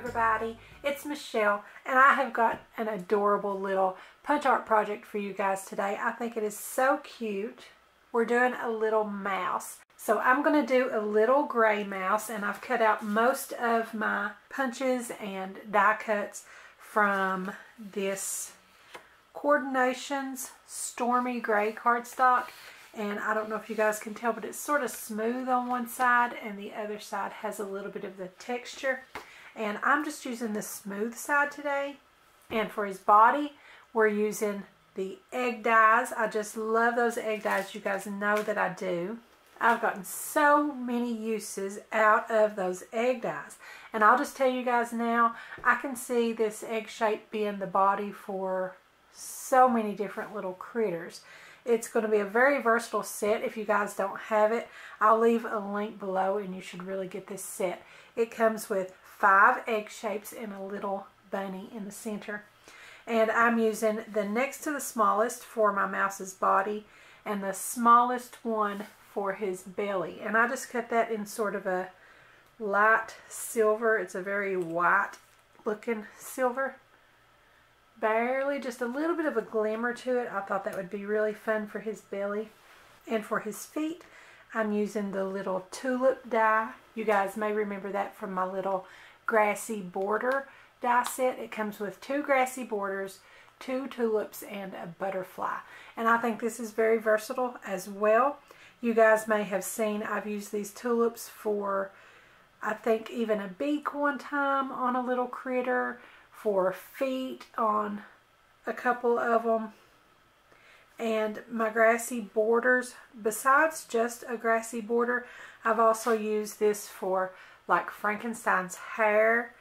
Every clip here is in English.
everybody, it's Michelle and I have got an adorable little punch art project for you guys today. I think it is so cute. We're doing a little mouse. So I'm going to do a little gray mouse, and I've cut out most of my punches and die cuts from this Coordinations Stormy Gray cardstock. And I don't know if you guys can tell, but it's sort of smooth on one side and the other side has a little bit of the texture. And I'm just using the smooth side today. And for his body, we're using the egg dyes. I just love those egg dyes. You guys know that I do. I've gotten so many uses out of those egg dyes. And I'll just tell you guys now, I can see this egg shape being the body for so many different little critters. It's going to be a very versatile set. If you guys don't have it, I'll leave a link below and you should really get this set. It comes with 5 egg shapes and a little bunny in the center. And I'm using the next to the smallest for my mouse's body and the smallest one for his belly. And I just cut that in sort of a light silver. It's a very white looking silver. Barely, just a little bit of a glimmer to it. I thought that would be really fun for his belly. And for his feet, I'm using the little tulip die. You guys may remember that from my little Grassy border die set. It comes with 2 grassy borders, 2 tulips, and a butterfly. And I think this is very versatile as well. You guys may have seen I've used these tulips for, I think, even a beak one time on a little critter, for feet on a couple of them. And my grassy borders, besides just a grassy border, I've also used this for like Frankenstein's hair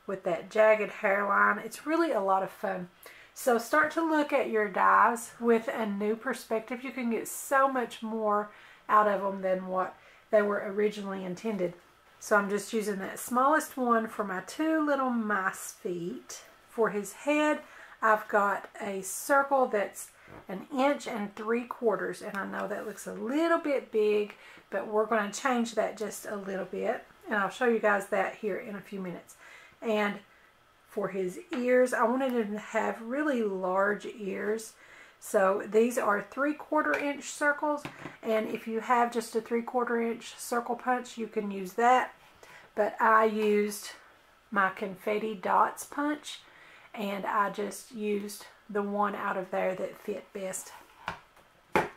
with that jagged hairline. It's really a lot of fun. So start to look at your dies with a new perspective. You can get so much more out of them than what they were originally intended. So I'm just using that smallest one for my 2 little mice feet. For his head, I've got a circle that's 1 3/4 inches, and I know that looks a little bit big, but we're going to change that just a little bit, and I'll show you guys that here in a few minutes. And for his ears, I wanted him to have really large ears. So these are 3/4 inch circles, and if you have just a 3/4 inch circle punch, you can use that. But I used my Confetti dots punch, and I just used the one out of there that fit best,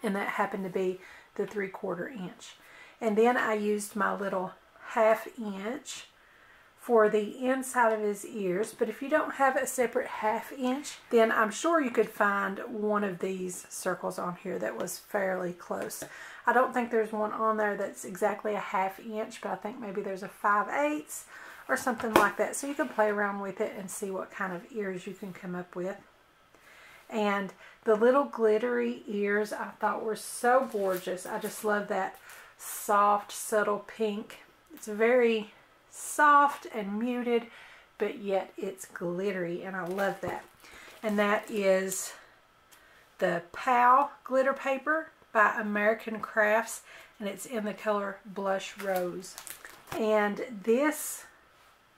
and that happened to be the 3/4 inch. And then I used my little 1/2 inch for the inside of his ears. But if you don't have a separate 1/2 inch, then I'm sure you could find one of these circles on here that was fairly close. I don't think there's one on there that's exactly a 1/2 inch, but I think maybe there's a 5/8 or something like that. So you can play around with it and see what kind of ears you can come up with. And the little glittery ears I thought were so gorgeous. I just love that soft, subtle pink. It's very soft and muted, but yet it's glittery, and I love that. And that is the POW glitter paper by American Crafts, and it's in the color Blush Rose. And this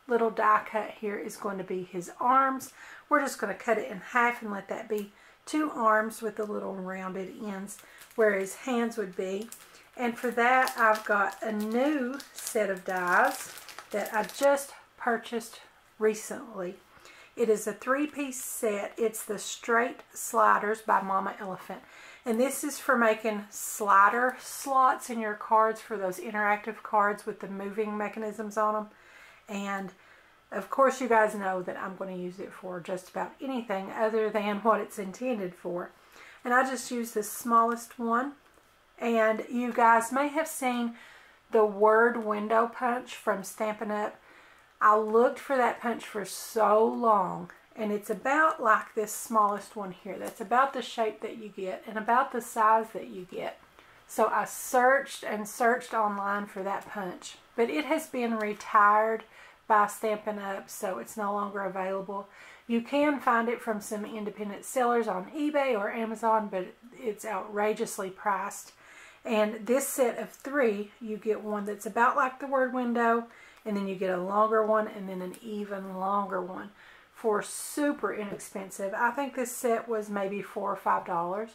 little die cut here is going to be his arms. We're just going to cut it in half and let that be 2 arms with the little rounded ends where his hands would be. And for that, I've got a new set of dies that I just purchased recently. It is a 3-piece set. It's the Straight Sliders by Mama Elephant. And this is for making slider slots in your cards, for those interactive cards with the moving mechanisms on them. And of course you guys know that I'm going to use it for just about anything other than what it's intended for. And I just used the smallest one. And you guys may have seen the word window punch from Stampin' Up. I looked for that punch for so long, and it's about like this smallest one here. That's about the shape that you get and about the size that you get. So I searched and searched online for that punch, but it has been retired by Stampin' Up, so it's no longer available. You can find it from some independent sellers on eBay or Amazon, but it's outrageously priced. And this set of 3, you get one that's about like the word window, and then you get a longer one and then an even longer one for super inexpensive. I think this set was maybe $4 or $5,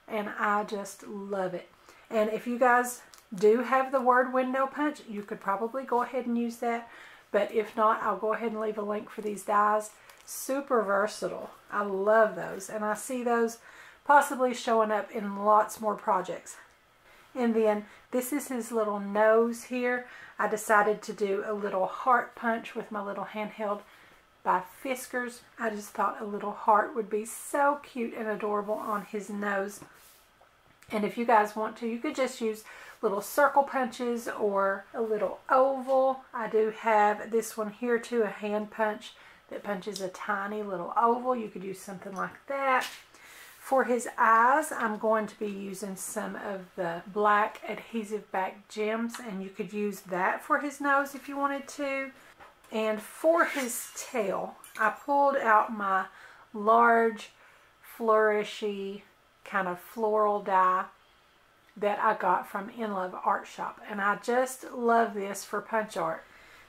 and I just love it. And if you guys do have the word window punch, you could probably go ahead and use that, but if not, I'll go ahead and leave a link for these dies. Super versatile. I love those, and I see those possibly showing up in lots more projects. And then this is his little nose here. I decided to do a little heart punch with my little handheld by Fiskars. I just thought a little heart would be so cute and adorable on his nose. And if you guys want to, you could just use little circle punches or a little oval. I do have this one here too, a hand punch that punches a tiny little oval. You could use something like that. For his eyes, I'm going to be using some of the black adhesive back gems, and you could use that for his nose if you wanted to. And for his tail, I pulled out my large flourishy kind of floral die that I got from In Love Art Shop, and I just love this for punch art.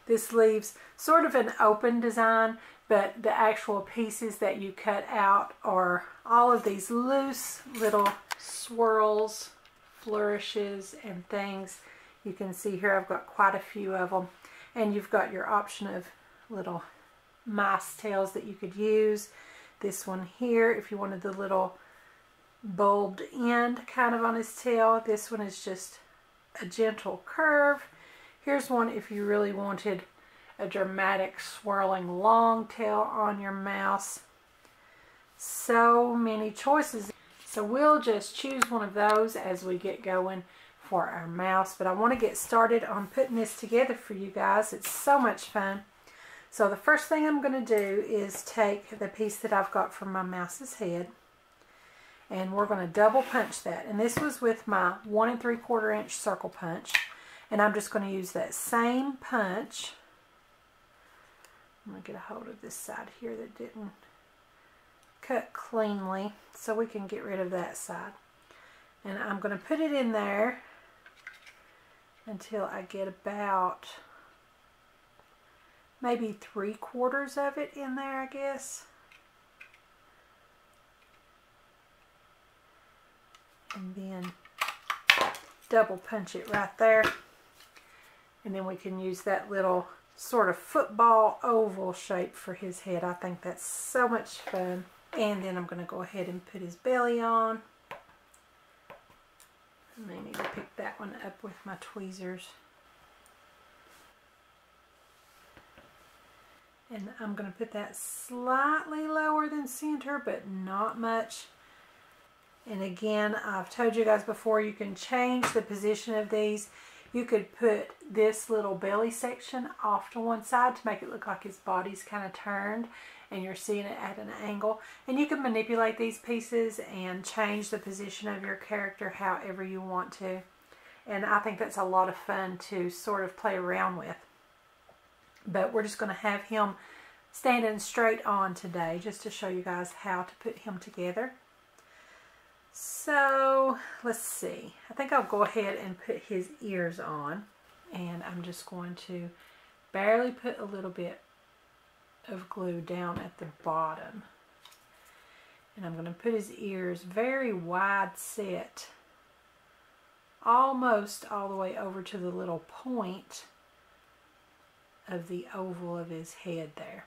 This leaves sort of an open design, but the actual pieces that you cut out are all of these loose little swirls, flourishes, and things. You can see here I've got quite a few of them, and you've got your option of little mice tails that you could use. This one here, if you wanted the little bulbed end kind of on his tail. This one is just a gentle curve. Here's one if you really wanted a dramatic swirling long tail on your mouse. So many choices. So we'll just choose one of those as we get going for our mouse. But I want to get started on putting this together for you guys. It's so much fun. So the first thing I'm going to do is take the piece that I've got from my mouse's head, and we're going to double punch that. And this was with my 1 3/4 inch circle punch. And I'm just going to use that same punch. I'm going to get a hold of this side here that didn't cut cleanly, so we can get rid of that side. And I'm going to put it in there until I get about maybe 3/4 of it in there, I guess. And then double punch it right there. And then we can use that little sort of football oval shape for his head. I think that's so much fun. And then I'm going to go ahead and put his belly on. And I need to pick that one up with my tweezers. And I'm going to put that slightly lower than center, but not much. And again, I've told you guys before, you can change the position of these. You could put this little belly section off to one side to make it look like his body's kind of turned and you're seeing it at an angle. And you can manipulate these pieces and change the position of your character however you want to. And I think that's a lot of fun to sort of play around with. But we're just going to have him standing straight on today just to show you guys how to put him together. So let's see, I think I'll go ahead and put his ears on, and I'm just going to barely put a little bit of glue down at the bottom, and I'm going to put his ears very wide set, almost all the way over to the little point of the oval of his head there,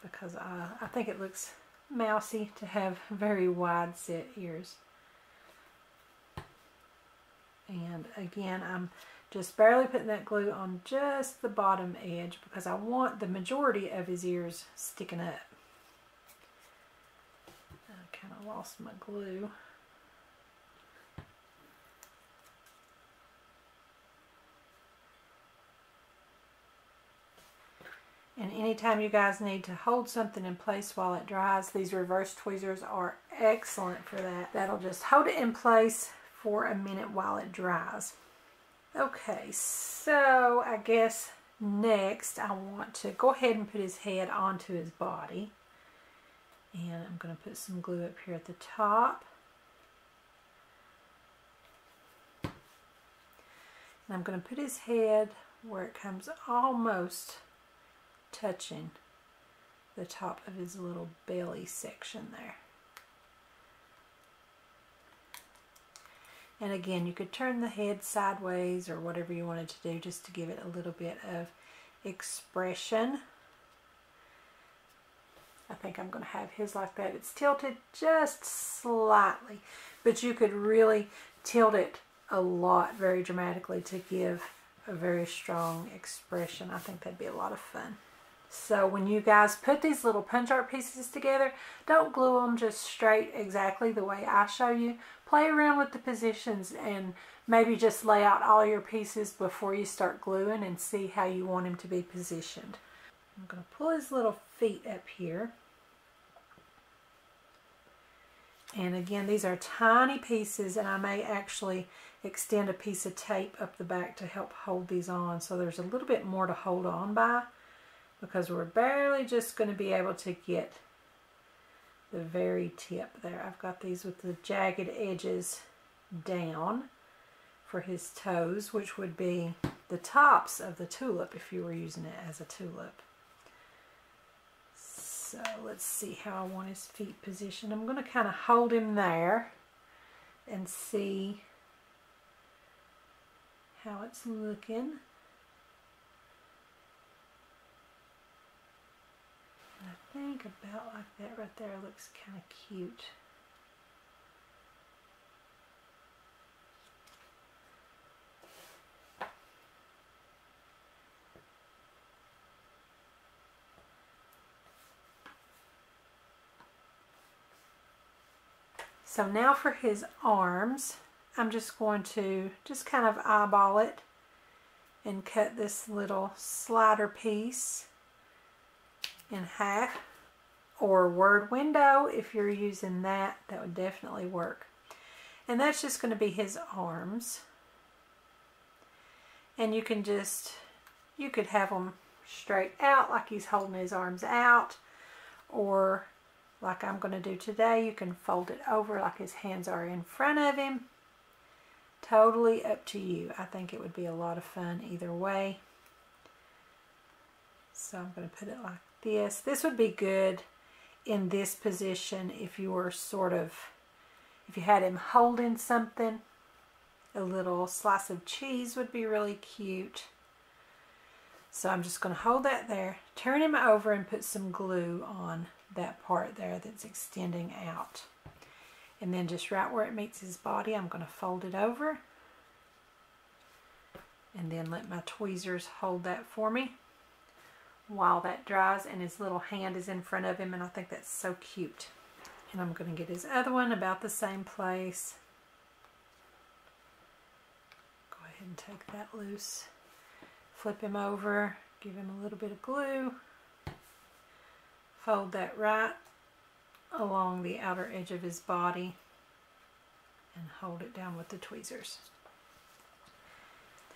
because I think it looks mousy to have very wide set ears. And again, I'm just barely putting that glue on just the bottom edge because I want the majority of his ears sticking up. I kind of lost my glue. And anytime you guys need to hold something in place while it dries, these reverse tweezers are excellent for that. That'll just hold it in place for a minute while it dries. Okay, so I guess next I want to go ahead and put his head onto his body. And I'm going to put some glue up here at the top. And I'm going to put his head where it comes almost touching the top of his little belly section there. And again, you could turn the head sideways or whatever you wanted to do just to give it a little bit of expression. I think I'm going to have his like that. It's tilted just slightly, but you could really tilt it a lot very dramatically to give a very strong expression. I think that'd be a lot of fun. So when you guys put these little punch art pieces together, don't glue them just straight exactly the way I show you. Play around with the positions and maybe just lay out all your pieces before you start gluing and see how you want him to be positioned. I'm going to pull his little feet up here. And again, these are tiny pieces, and I may actually extend a piece of tape up the back to help hold these on. So there's a little bit more to hold on by, because we're barely just going to be able to get the very tip there. I've got these with the jagged edges down for his toes, which would be the tops of the tulip if you were using it as a tulip. So let's see how I want his feet positioned. I'm going to kind of hold him there and see how it's looking. I think about like that right there looks kind of cute. So now for his arms, I'm just going to just kind of eyeball it and cut this little slider piece in half, or word window if you're using that would definitely work. And that's just going to be his arms, and you could have them straight out like he's holding his arms out, or like I'm going to do today, you can fold it over like his hands are in front of him. Totally up to you. I think it would be a lot of fun either way. So I'm going to put it like this. This would be good in this position if you were if you had him holding something. A little slice of cheese would be really cute. So I'm just going to hold that there, turn him over, and put some glue on that part there that's extending out. And then just right where it meets his body, I'm going to fold it over and then let my tweezers hold that for me while that dries, and his little hand is in front of him, and I think that's so cute. And I'm going to get his other one about the same place. Go ahead and take that loose. Flip him over, give him a little bit of glue. Fold that right along the outer edge of his body and hold it down with the tweezers.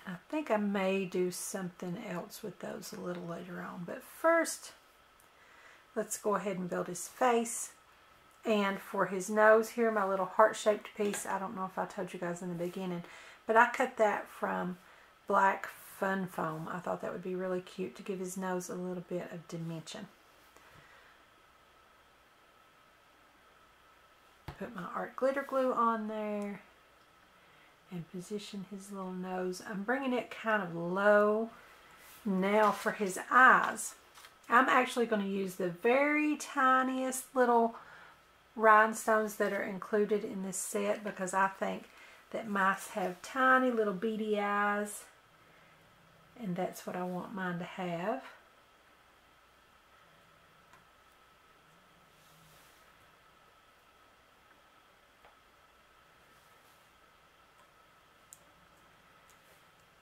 I think I may do something else with those a little later on, but first let's go ahead and build his face. And for his nose here, my little heart-shaped piece, I don't know if I told you guys in the beginning, but I cut that from black fun foam. I thought that would be really cute to give his nose a little bit of dimension. Put my art glitter glue on there and position his little nose. I'm bringing it kind of low. Now for his eyes, I'm actually going to use the very tiniest little rhinestones that are included in this set, because I think that mice have tiny little beady eyes, and that's what I want mine to have.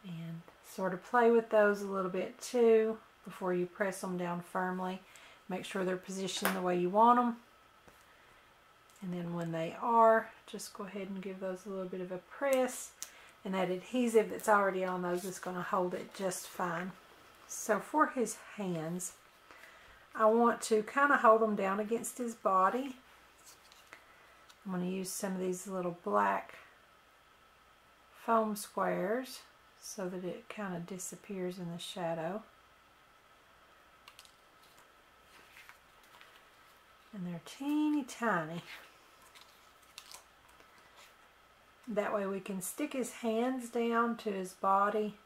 And sort of play with those a little bit too before you press them down firmly. Make sure they're positioned the way you want them. And then when they are, just go ahead and give those a little bit of a press. And that adhesive that's already on those is going to hold it just fine. So for his hands, I want to kind of hold them down against his body. I'm going to use some of these little black foam squares. so that it kind of disappears in the shadow. And they're teeny tiny. That way we can stick his hands down to his body,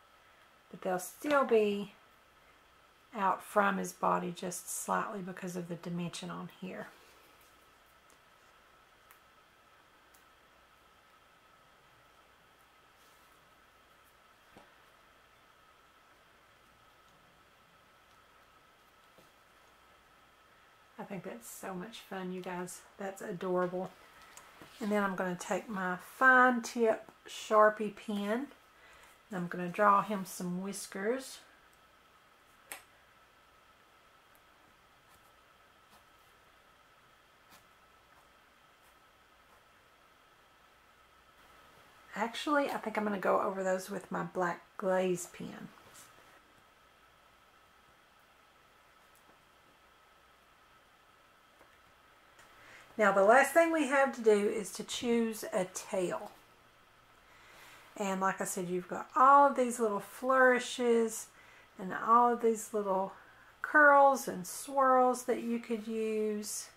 but they'll still be out from his body just slightly because of the dimension on here. I think that's so much fun, you guys. That's adorable. And then I'm going to take my fine tip Sharpie pen and I'm going to draw him some whiskers. Actually, I think I'm going to go over those with my black glaze pen. Now the last thing we have to do is to choose a tail. And like I said, you've got all of these little flourishes and all of these little curls and swirls that you could use.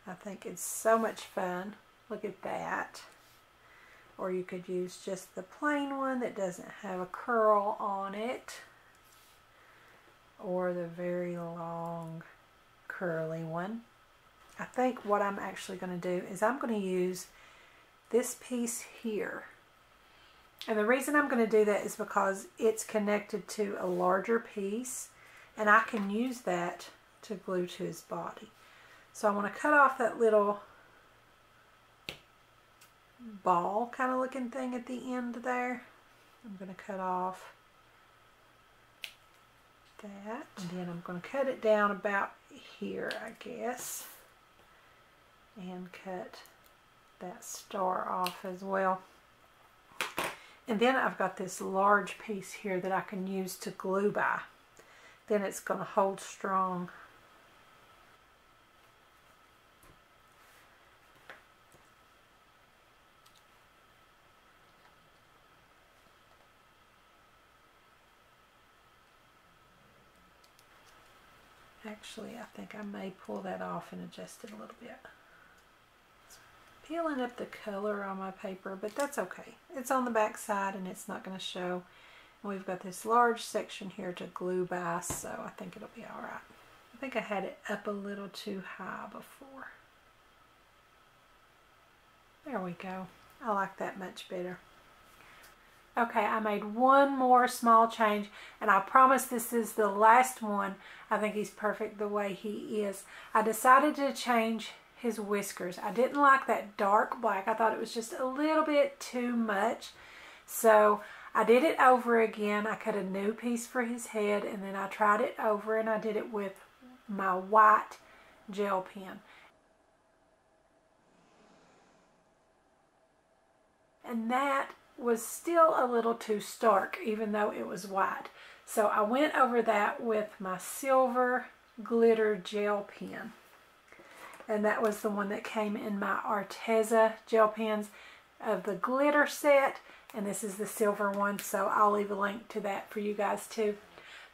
I think it's so much fun. Look at that. Or you could use just the plain one that doesn't have a curl on it. Or the very long curly one. I think what I'm actually going to do is I'm going to use this piece here. And the reason I'm going to do that is because it's connected to a larger piece and I can use that to glue to his body. So I want to cut off that little ball kind of looking thing at the end there. I'm going to cut off that and then I'm going to cut it down about here, I guess. And cut that star off as well. And then I've got this large piece here that I can use to glue by. Then it's going to hold strong. Actually, I think I may pull that off and adjust it a little bit. Peeling up the color on my paper, but that's okay. It's on the back side and it's not going to show. And we've got this large section here to glue by, so I think it'll be alright. I think I had it up a little too high before. There we go. I like that much better. Okay, I made one more small change and I promise this is the last one. I think he's perfect the way he is. I decided to change his whiskers. I didn't like that dark black. I thought it was just a little bit too much. So I did it over again. I cut a new piece for his head and then I tried it over and I did it with my white gel pen. And that was still a little too stark even though it was white. So I went over that with my silver glitter gel pen. And that was the one that came in my Arteza gel pens of the glitter set. And this is the silver one, so I'll leave a link to that for you guys too.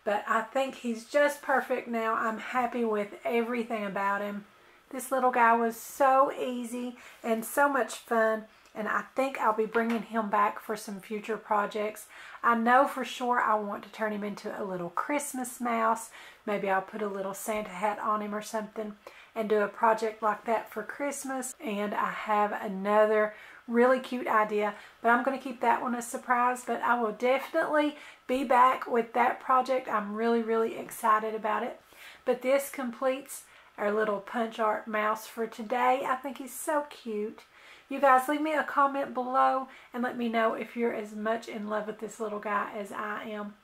But I think he's just perfect now. I'm happy with everything about him. This little guy was so easy and so much fun. And I think I'll be bringing him back for some future projects. I know for sure I want to turn him into a little Christmas mouse. Maybe I'll put a little Santa hat on him or something and do a project like that for Christmas. And I have another really cute idea, but I'm going to keep that one a surprise. But I will definitely be back with that project. I'm really excited about it. But this completes our little punch art mouse for today. I think he's so cute. You guys leave me a comment below and let me know if you're as much in love with this little guy as I am.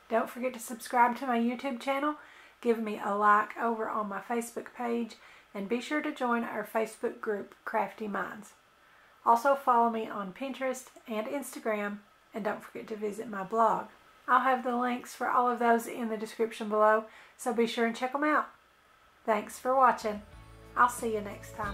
Don't forget to subscribe to my YouTube channel. Give me a like over on my Facebook page. And be sure to join our Facebook group, Crafty Minds. Also follow me on Pinterest and Instagram. And don't forget to visit my blog. I'll have the links for all of those in the description below. So be sure and check them out. Thanks for watching. I'll see you next time.